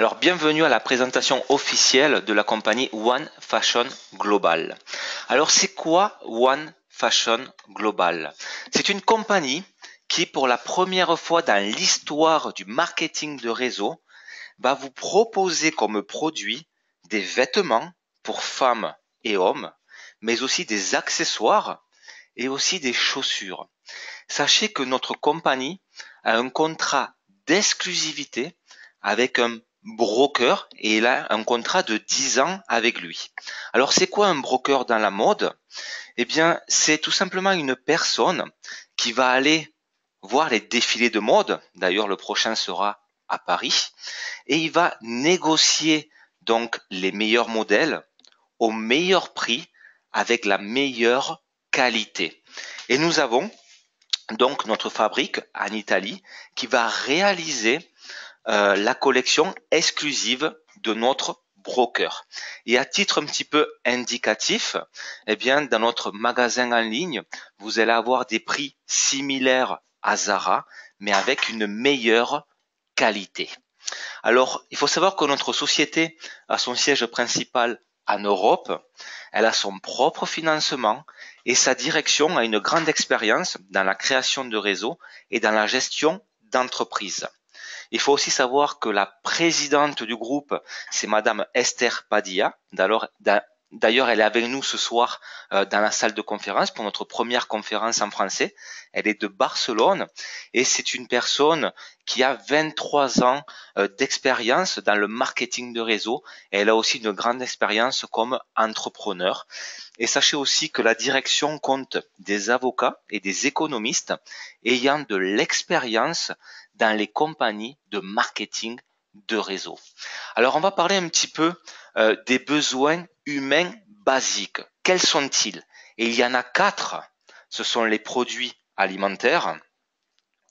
Alors, bienvenue à la présentation officielle de la compagnie One Fashion Global. Alors, c'est quoi One Fashion Global? C'est une compagnie qui, pour la première fois dans l'histoire du marketing de réseau, va vous proposer comme produit des vêtements pour femmes et hommes, mais aussi des accessoires et aussi des chaussures. Sachez que notre compagnie a un contrat d'exclusivité avec un broker et il a un contrat de 10 ans avec lui. Alors c'est quoi un broker dans la mode? Eh bien c'est tout simplement une personne qui va aller voir les défilés de mode, d'ailleurs le prochain sera à Paris, et il va négocier donc les meilleurs modèles au meilleur prix avec la meilleure qualité. Et nous avons donc notre fabrique en Italie qui va réaliser la collection exclusive de notre broker. Et à titre un petit peu indicatif, eh bien, dans notre magasin en ligne, vous allez avoir des prix similaires à Zara, mais avec une meilleure qualité. Alors, il faut savoir que notre société a son siège principal en Europe, elle a son propre financement et sa direction a une grande expérience dans la création de réseaux et dans la gestion d'entreprises. Il faut aussi savoir que la présidente du groupe, c'est Madame Esther Padilla. D'ailleurs, elle est avec nous ce soir dans la salle de conférence pour notre première conférence en français. Elle est de Barcelone et c'est une personne qui a 23 ans d'expérience dans le marketing de réseau. Et elle a aussi une grande expérience comme entrepreneur. Et sachez aussi que la direction compte des avocats et des économistes ayant de l'expérience dans les compagnies de marketing de réseau. Alors on va parler un petit peu des besoins humains basiques. Quels sont-ils? Et il y en a 4. Ce sont les produits alimentaires,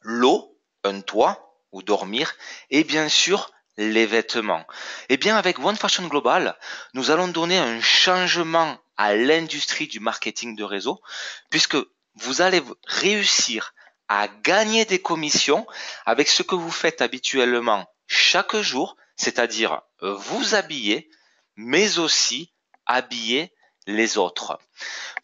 l'eau, un toit où dormir et bien sûr les vêtements. Et bien avec One Fashion Global, nous allons donner un changement à l'industrie du marketing de réseau puisque vous allez réussir à gagner des commissions avec ce que vous faites habituellement chaque jour, c'est-à-dire vous habiller, mais aussi habiller les autres.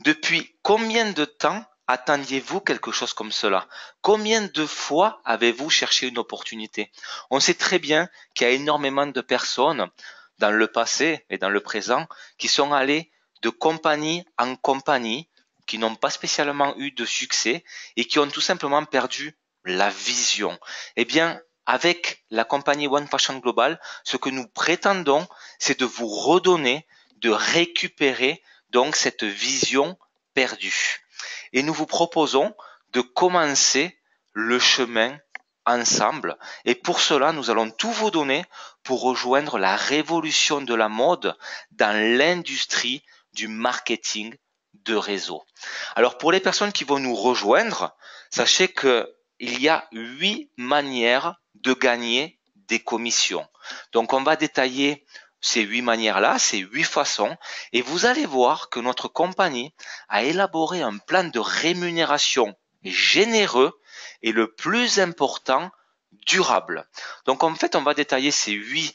Depuis combien de temps attendiez-vous quelque chose comme cela? Combien de fois avez-vous cherché une opportunité? On sait très bien qu'il y a énormément de personnes dans le passé et dans le présent qui sont allées de compagnie en compagnie, qui n'ont pas spécialement eu de succès et qui ont tout simplement perdu la vision. Eh bien, avec la compagnie One Fashion Global, ce que nous prétendons, c'est de vous redonner, de récupérer donc cette vision perdue. Et nous vous proposons de commencer le chemin ensemble. Et pour cela, nous allons tout vous donner pour rejoindre la révolution de la mode dans l'industrie du marketing de réseau. Alors pour les personnes qui vont nous rejoindre, sachez que il y a 8 manières de gagner des commissions. Donc on va détailler ces 8 manières-là, ces 8 façons, et vous allez voir que notre compagnie a élaboré un plan de rémunération généreux et le plus important, durable. Donc en fait, on va détailler ces 8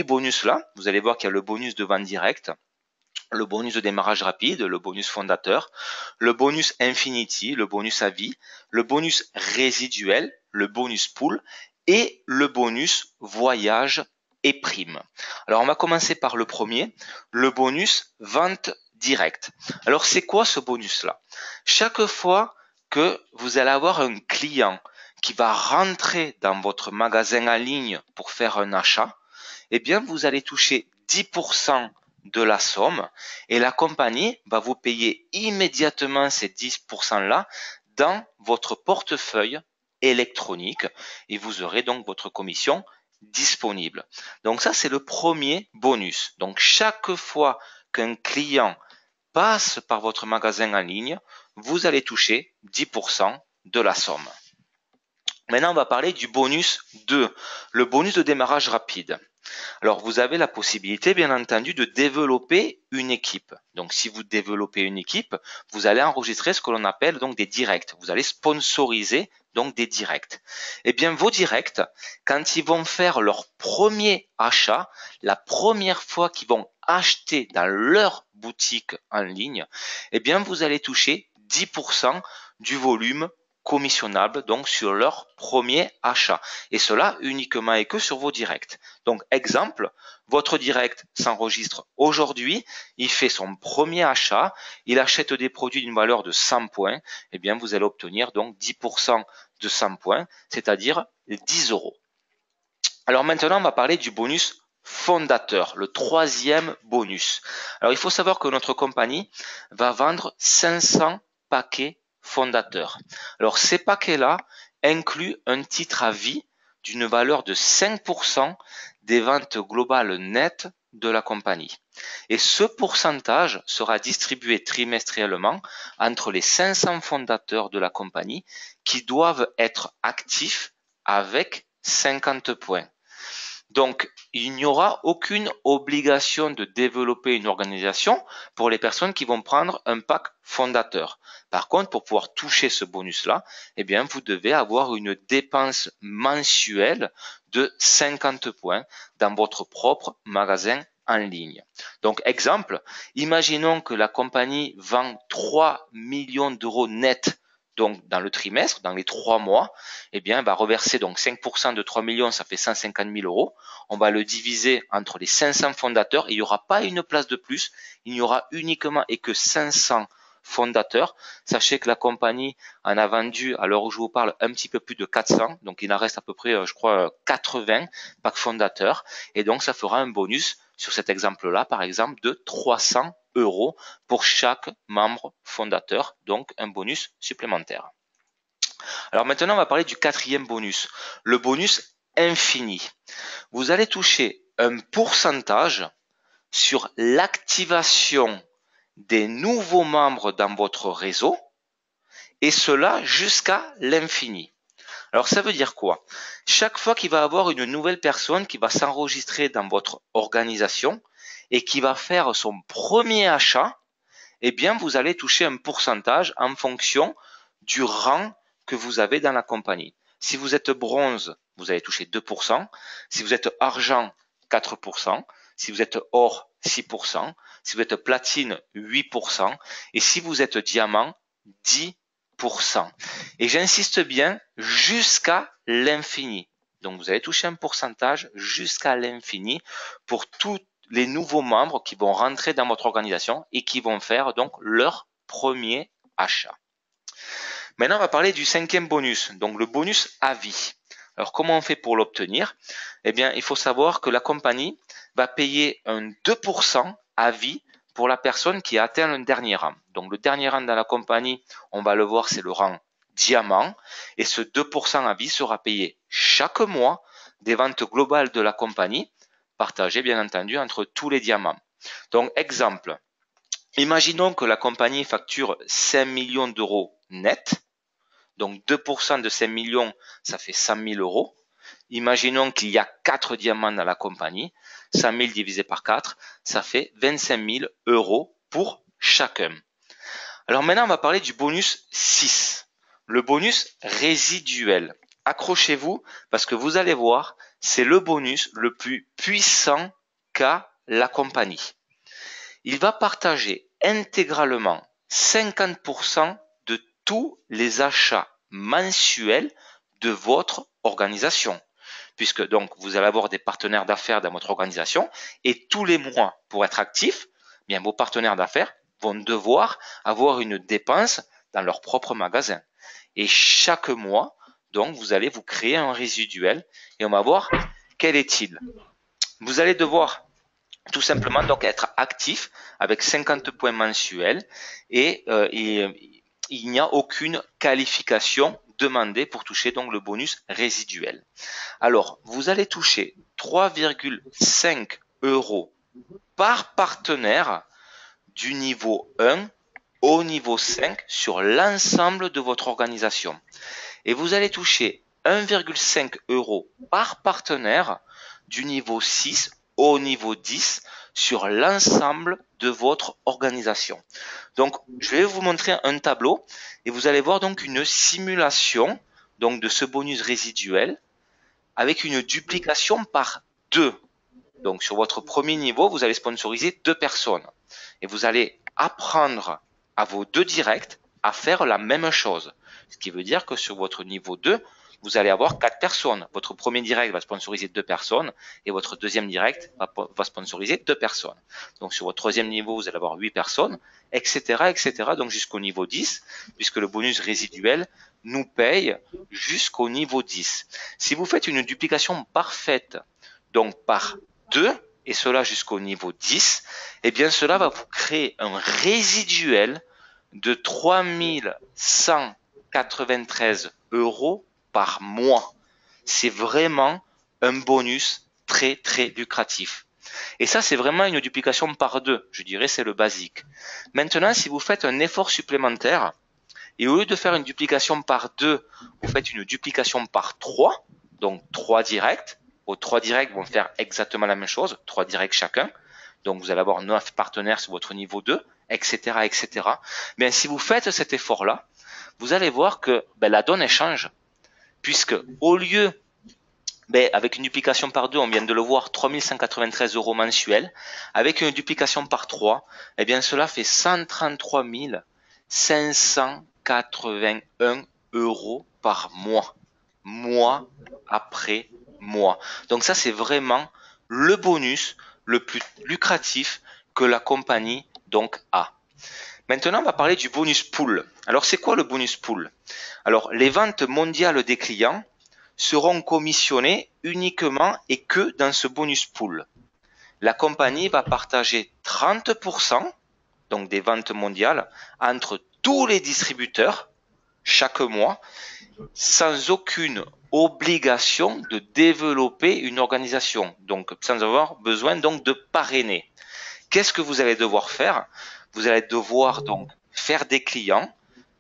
bonus-là. Vous allez voir qu'il y a le bonus de vente directe, le bonus de démarrage rapide, le bonus fondateur, le bonus Infinity, le bonus à vie, le bonus résiduel, le bonus pool et le bonus voyage et prime. Alors on va commencer par le premier, le bonus vente directe. Alors c'est quoi ce bonus-là? Chaque fois que vous allez avoir un client qui va rentrer dans votre magasin en ligne pour faire un achat, eh bien vous allez toucher 10% de la somme et la compagnie va vous payer immédiatement ces 10%-là dans votre portefeuille électronique et vous aurez donc votre commission disponible. Donc ça, c'est le premier bonus. Donc chaque fois qu'un client passe par votre magasin en ligne, vous allez toucher 10% de la somme. Maintenant, on va parler du bonus 2, le bonus de démarrage rapide. Alors, vous avez la possibilité, bien entendu, de développer une équipe. Donc, si vous développez une équipe, vous allez enregistrer ce que l'on appelle donc des directs. Vous allez sponsoriser donc des directs. Eh bien, vos directs, quand ils vont faire leur premier achat, la première fois qu'ils vont acheter dans leur boutique en ligne, eh bien, vous allez toucher 10% du volume commissionnable donc sur leur premier achat, et cela uniquement et que sur vos directs. Donc exemple, votre direct s'enregistre aujourd'hui, il fait son premier achat, il achète des produits d'une valeur de 100 points, et bien vous allez obtenir donc 10% de 100 points, c'est-à-dire 10 euros. Alors maintenant, on va parler du bonus fondateur, le troisième bonus. Alors il faut savoir que notre compagnie va vendre 500 paquets fondateurs. Alors ces paquets-là incluent un titre à vie d'une valeur de 5% des ventes globales nettes de la compagnie. Et ce pourcentage sera distribué trimestriellement entre les 500 fondateurs de la compagnie qui doivent être actifs avec 50 points. Donc, il n'y aura aucune obligation de développer une organisation pour les personnes qui vont prendre un pack fondateur. Par contre, pour pouvoir toucher ce bonus-là, eh bien, vous devez avoir une dépense mensuelle de 50 points dans votre propre magasin en ligne. Donc, exemple, imaginons que la compagnie vend 3 millions d'euros net donc dans le trimestre, dans les 3 mois, eh bien, elle va reverser donc 5% de 3 millions, ça fait 150 000 euros. On va le diviser entre les 500 fondateurs et il n'y aura pas une place de plus. Il n'y aura uniquement et que 500 fondateurs. Sachez que la compagnie en a vendu, à l'heure où je vous parle, un petit peu plus de 400. Donc, il en reste à peu près, je crois, 80 packs fondateurs. Et donc, ça fera un bonus sur cet exemple-là, par exemple, de 300 euros pour chaque membre fondateur, donc un bonus supplémentaire. Alors maintenant, on va parler du quatrième bonus, le bonus infini. Vous allez toucher un pourcentage sur l'activation des nouveaux membres dans votre réseau, et cela jusqu'à l'infini. Alors ça veut dire quoi? Chaque fois qu'il va y avoir une nouvelle personne qui va s'enregistrer dans votre organisation et qui va faire son premier achat, eh bien vous allez toucher un pourcentage en fonction du rang que vous avez dans la compagnie. Si vous êtes bronze, vous allez toucher 2%. Si vous êtes argent, 4%. Si vous êtes or, 6%. Si vous êtes platine, 8%. Et si vous êtes diamant, 10%. Et j'insiste bien, jusqu'à l'infini. Donc vous allez toucher un pourcentage jusqu'à l'infini pour tous les nouveaux membres qui vont rentrer dans votre organisation et qui vont faire donc leur premier achat. Maintenant, on va parler du cinquième bonus, donc le bonus à vie. Alors, comment on fait pour l'obtenir? Eh bien, il faut savoir que la compagnie va payer un 2% à vie pour la personne qui a atteint le dernier rang. Donc, le dernier rang dans la compagnie, on va le voir, c'est le rang diamant. Et ce 2% à vie sera payé chaque mois des ventes globales de la compagnie, partagées bien entendu entre tous les diamants. Donc, exemple, imaginons que la compagnie facture 5 millions d'euros net. Donc 2% de 5 millions, ça fait 100 000 euros. Imaginons qu'il y a 4 diamants dans la compagnie. 100 000 divisé par 4, ça fait 25 000 euros pour chacun. Alors maintenant, on va parler du bonus 6, le bonus résiduel. Accrochez-vous parce que vous allez voir, c'est le bonus le plus puissant qu'a la compagnie. Il va partager intégralement 50% de tous les achats mensuels de votre organisation. Puisque donc vous allez avoir des partenaires d'affaires dans votre organisation et tous les mois, pour être actif, bien vos partenaires d'affaires vont devoir avoir une dépense dans leur propre magasin. Et chaque mois, donc vous allez vous créer un résiduel et on va voir quel est-il. Vous allez devoir tout simplement donc être actif avec 50 points mensuels et il n'y a aucune qualification demandée pour toucher donc le bonus résiduel. Alors, vous allez toucher 3,5 euros par partenaire du niveau 1 au niveau 5 sur l'ensemble de votre organisation. Et vous allez toucher 1,5 euros par partenaire du niveau 6 au niveau 10 sur l'ensemble de votre organisation. Donc, je vais vous montrer un tableau et vous allez voir donc une simulation donc de ce bonus résiduel avec une duplication par 2. Donc sur votre premier niveau, vous allez sponsoriser 2 personnes et vous allez apprendre à vos 2 directs à faire la même chose. Ce qui veut dire que sur votre niveau 2, vous allez avoir 4 personnes. Votre premier direct va sponsoriser 2 personnes et votre deuxième direct va sponsoriser 2 personnes. Donc sur votre troisième niveau, vous allez avoir 8 personnes, etc., etc. Donc jusqu'au niveau 10, puisque le bonus résiduel nous paye jusqu'au niveau 10. Si vous faites une duplication parfaite, donc par 2, et cela jusqu'au niveau 10, eh bien cela va vous créer un résiduel de 3193 € par mois. C'est vraiment un bonus très très lucratif. Et ça, c'est vraiment une duplication par 2. Je dirais c'est le basique. Maintenant, si vous faites un effort supplémentaire, et au lieu de faire une duplication par 2, vous faites une duplication par 3, donc 3 directs. Vos 3 directs vont faire exactement la même chose, 3 directs chacun. Donc vous allez avoir 9 partenaires sur votre niveau 2, etc., etc. Mais si vous faites cet effort-là, vous allez voir que la donne elle change. Puisque au lieu, avec une duplication par 2, on vient de le voir, 3193 € mensuels. Avec une duplication par 3, eh bien cela fait 133 581 € par mois. Mois après mois. Donc ça, c'est vraiment le bonus le plus lucratif que la compagnie donc a. Maintenant, on va parler du bonus pool. Alors, c'est quoi le bonus pool? Alors, les ventes mondiales des clients seront commissionnées uniquement et que dans ce bonus pool. La compagnie va partager 30% donc des ventes mondiales entre tous les distributeurs chaque mois sans aucune obligation de développer une organisation, donc sans avoir besoin donc de parrainer. Qu'est-ce que vous allez devoir faire? Vous allez devoir donc faire des clients,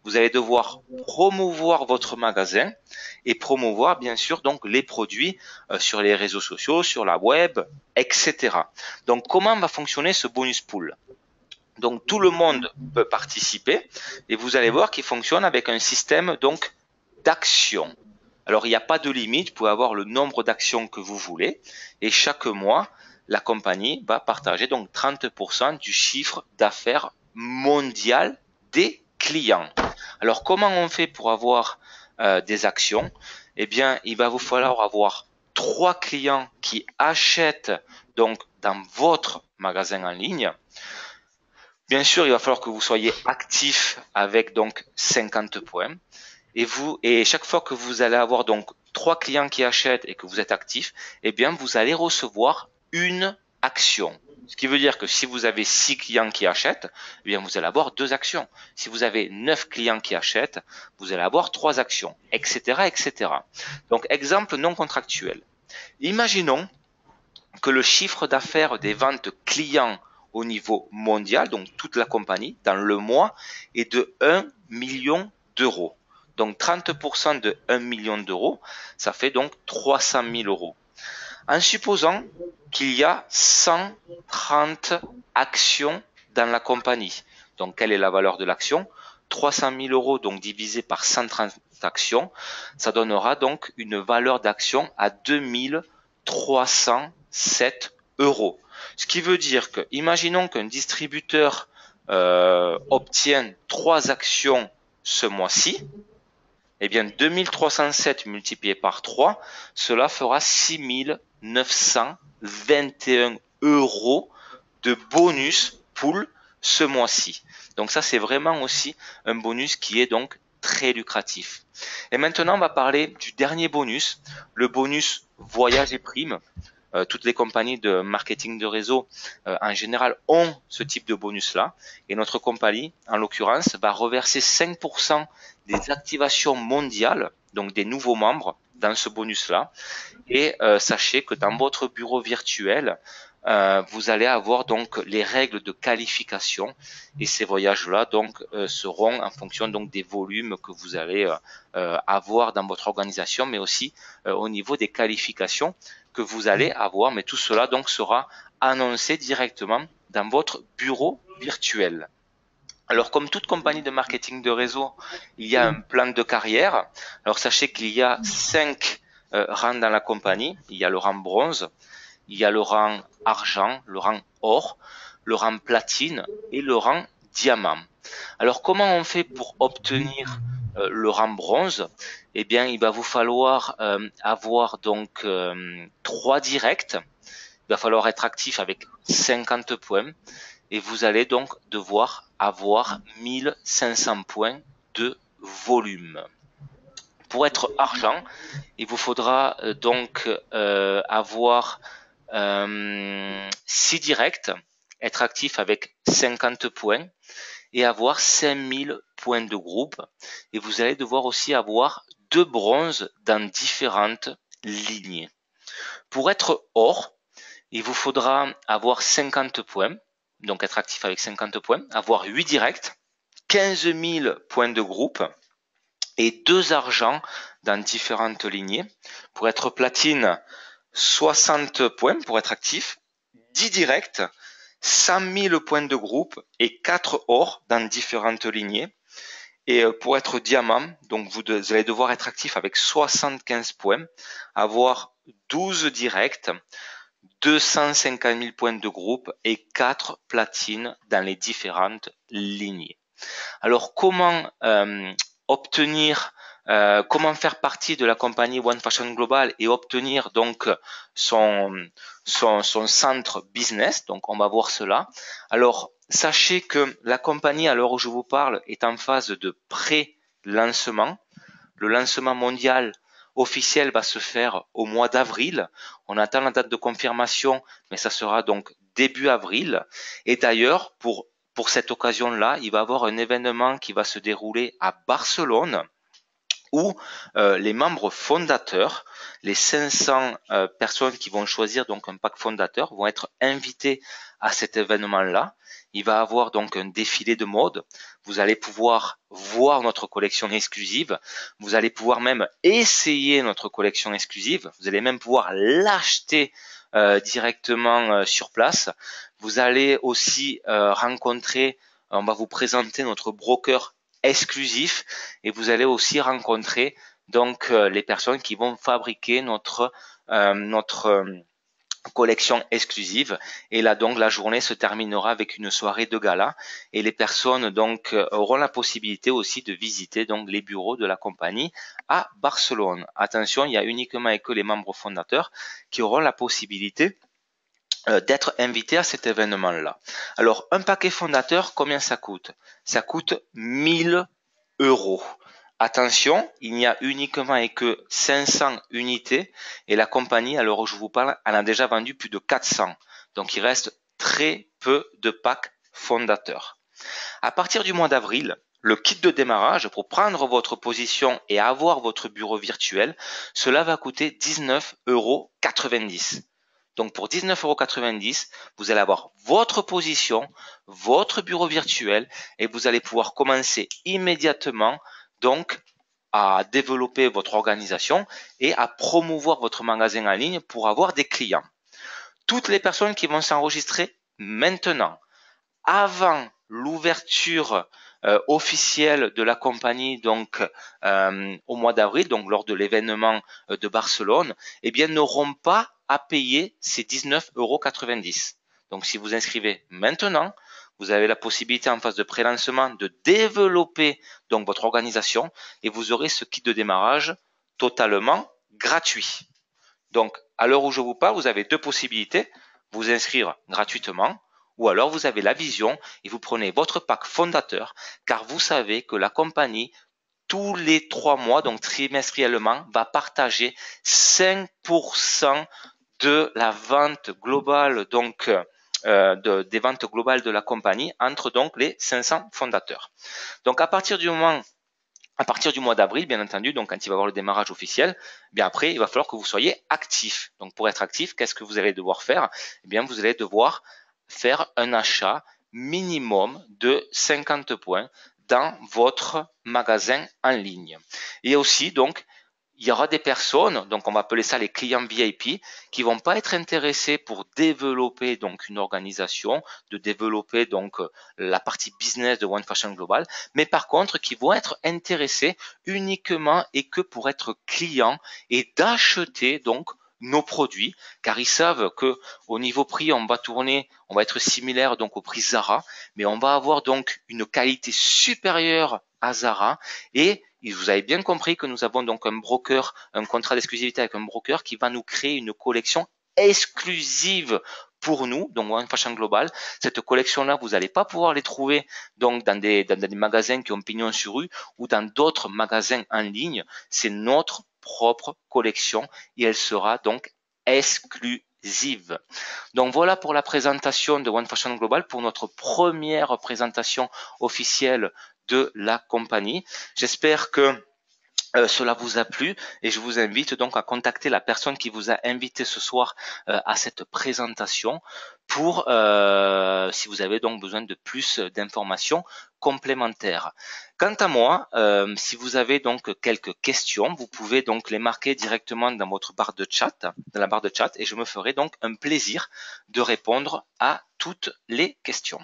vous allez devoir promouvoir votre magasin et promouvoir bien sûr donc les produits sur les réseaux sociaux, sur la web, etc. Donc comment va fonctionner ce bonus pool? Donc tout le monde peut participer et vous allez voir qu'il fonctionne avec un système donc d'actions. Alors il n'y a pas de limite, vous pouvez avoir le nombre d'actions que vous voulez et chaque mois la compagnie va partager donc 30% du chiffre d'affaires mondial des clients. Alors comment on fait pour avoir des actions? Eh bien il va vous falloir avoir 3 clients qui achètent donc dans votre magasin en ligne. Bien sûr, il va falloir que vous soyez actif avec donc 50 points. Et chaque fois que vous allez avoir donc 3 clients qui achètent et que vous êtes actif, eh bien vous allez recevoir une action. Ce qui veut dire que si vous avez 6 clients qui achètent, eh bien vous allez avoir 2 actions. Si vous avez 9 clients qui achètent, vous allez avoir 3 actions, etc., etc. Donc exemple non contractuel. Imaginons que le chiffre d'affaires des ventes clients au niveau mondial, donc toute la compagnie, dans le mois, est de 1 million d'euros. Donc 30% de 1 million d'euros, ça fait donc 300 000 euros. En supposant qu'il y a 130 actions dans la compagnie. Donc quelle est la valeur de l'action? 300 000 euros donc divisé par 130 actions, ça donnera donc une valeur d'action à 2307 euros. Ce qui veut dire que, imaginons qu'un distributeur obtient 3 actions ce mois-ci, eh bien 2307 multiplié par 3, cela fera 6921 euros de bonus pool ce mois-ci. Donc ça, c'est vraiment aussi un bonus qui est donc très lucratif. Et maintenant, on va parler du dernier bonus, le bonus voyage et primes. Toutes les compagnies de marketing de réseau en général ont ce type de bonus-là. Et notre compagnie, en l'occurrence, va reverser 5% des activations mondiales, donc des nouveaux membres, dans ce bonus-là. Et sachez que dans votre bureau virtuel, vous allez avoir donc les règles de qualification et ces voyages-là donc seront en fonction donc des volumes que vous allez avoir dans votre organisation, mais aussi au niveau des qualifications que vous allez avoir. Mais tout cela donc sera annoncé directement dans votre bureau virtuel. Alors, comme toute compagnie de marketing de réseau, il y a un plan de carrière. Alors, sachez qu'il y a 5 rangs dans la compagnie. Il y a le rang bronze, il y a le rang argent, le rang or, le rang platine et le rang diamant. Alors, comment on fait pour obtenir le rang bronze? Eh bien, il va vous falloir avoir donc 3 directs. Il va falloir être actif avec 50 points et vous allez donc devoir avoir 1500 points de volume. Pour être argent, il vous faudra donc avoir 6 directs, être actif avec 50 points et avoir 5000 points de groupe. Et vous allez devoir aussi avoir 2 bronzes dans différentes lignées. Pour être or, il vous faudra avoir 50 points, donc être actif avec 50 points, avoir 8 directs, 15 000 points de groupe et 2 argents dans différentes lignées. Pour être platine, 60 points pour être actif, 10 directs, 100 000 points de groupe et 4 or dans différentes lignées. Et pour être diamant, donc vous allez devoir être actif avec 75 points, avoir 12 directs, 250 000 points de groupe et 4 platines dans les différentes lignées. Alors comment comment faire partie de la compagnie One Fashion Global et obtenir donc son centre business? Donc on va voir cela. Alors sachez que la compagnie, à l'heure où je vous parle, est en phase de pré-lancement. Le lancement mondial officiel va se faire au mois d'avril. On attend la date de confirmation, mais ça sera donc début avril. Et d'ailleurs, pour cette occasion-là, il va y avoir un événement qui va se dérouler à Barcelone où les membres fondateurs, les 500 personnes qui vont choisir donc un pack fondateur vont être invités à cet événement-là. Il va y avoir donc un défilé de mode. Vous allez pouvoir voir notre collection exclusive. Vous allez pouvoir même essayer notre collection exclusive. Vous allez même pouvoir l'acheter directement sur place. Vous allez aussi rencontrer, on va vous présenter notre broker exclusif et vous allez aussi rencontrer donc les personnes qui vont fabriquer notre collection exclusive. Et là donc la journée se terminera avec une soirée de gala et les personnes donc auront la possibilité aussi de visiter donc les bureaux de la compagnie à Barcelone. Attention, il y a uniquement et que les membres fondateurs qui auront la possibilité d'être invités à cet événement-là. Alors, un paquet fondateur, combien ça coûte? Ça coûte 1000 euros. Attention, il n'y a uniquement et que 500 unités et la compagnie, à l'heure où je vous parle, en a déjà vendu plus de 400. Donc, il reste très peu de packs fondateurs. À partir du mois d'avril, le kit de démarrage pour prendre votre position et avoir votre bureau virtuel, cela va coûter 19,90 euros. Donc pour 19,90 €, vous allez avoir votre position, votre bureau virtuel et vous allez pouvoir commencer immédiatement donc à développer votre organisation et à promouvoir votre magasin en ligne pour avoir des clients. Toutes les personnes qui vont s'enregistrer maintenant, avant l'ouverture officielle de la compagnie donc au mois d'avril, donc lors de l'événement de Barcelone, eh bien n'auront pas à payer ces 19,90 €. Donc si vous inscrivez maintenant, vous avez la possibilité en phase de pré-lancement de développer donc votre organisation et vous aurez ce kit de démarrage totalement gratuit. Donc à l'heure où je vous parle, vous avez deux possibilités: vous inscrire gratuitement ou alors vous avez la vision et vous prenez votre pack fondateur car vous savez que la compagnie tous les 3 mois, donc trimestriellement, va partager 5% de la vente globale, donc des ventes globales de la compagnie entre donc les 500 fondateurs. Donc à partir du mois d'avril, bien entendu, donc quand il va y avoir le démarrage officiel, bien après, il va falloir que vous soyez actif. Donc pour être actif, qu'est-ce que vous allez devoir faire? Eh bien, vous allez devoir faire un achat minimum de 50 points dans votre magasin en ligne. Et aussi, donc, il y aura des personnes, donc on va appeler ça les clients VIP, qui vont pas être intéressés pour développer donc une organisation, de développer donc la partie business de One Fashion Global, mais par contre qui vont être intéressés uniquement et que pour être clients et d'acheter donc nos produits, car ils savent que au niveau prix, on va être similaire donc au prix Zara, mais on va avoir donc une qualité supérieure à Zara et vous avez bien compris que nous avons donc un broker, un contrat d'exclusivité avec un broker qui va nous créer une collection exclusive pour nous, donc One Fashion Global. Cette collection-là, vous n'allez pas pouvoir les trouver donc dans des magasins qui ont pignon sur rue ou dans d'autres magasins en ligne. C'est notre propre collection et elle sera donc exclusive. Donc voilà pour la présentation de One Fashion Global, pour notre première présentation officielle de la compagnie. J'espère que cela vous a plu et je vous invite donc à contacter la personne qui vous a invité ce soir à cette présentation pour si vous avez donc besoin de plus d'informations complémentaires. Quant à moi, si vous avez donc quelques questions, vous pouvez donc les marquer directement dans votre barre de chat, dans la barre de chat, et je me ferai donc un plaisir de répondre à toutes les questions.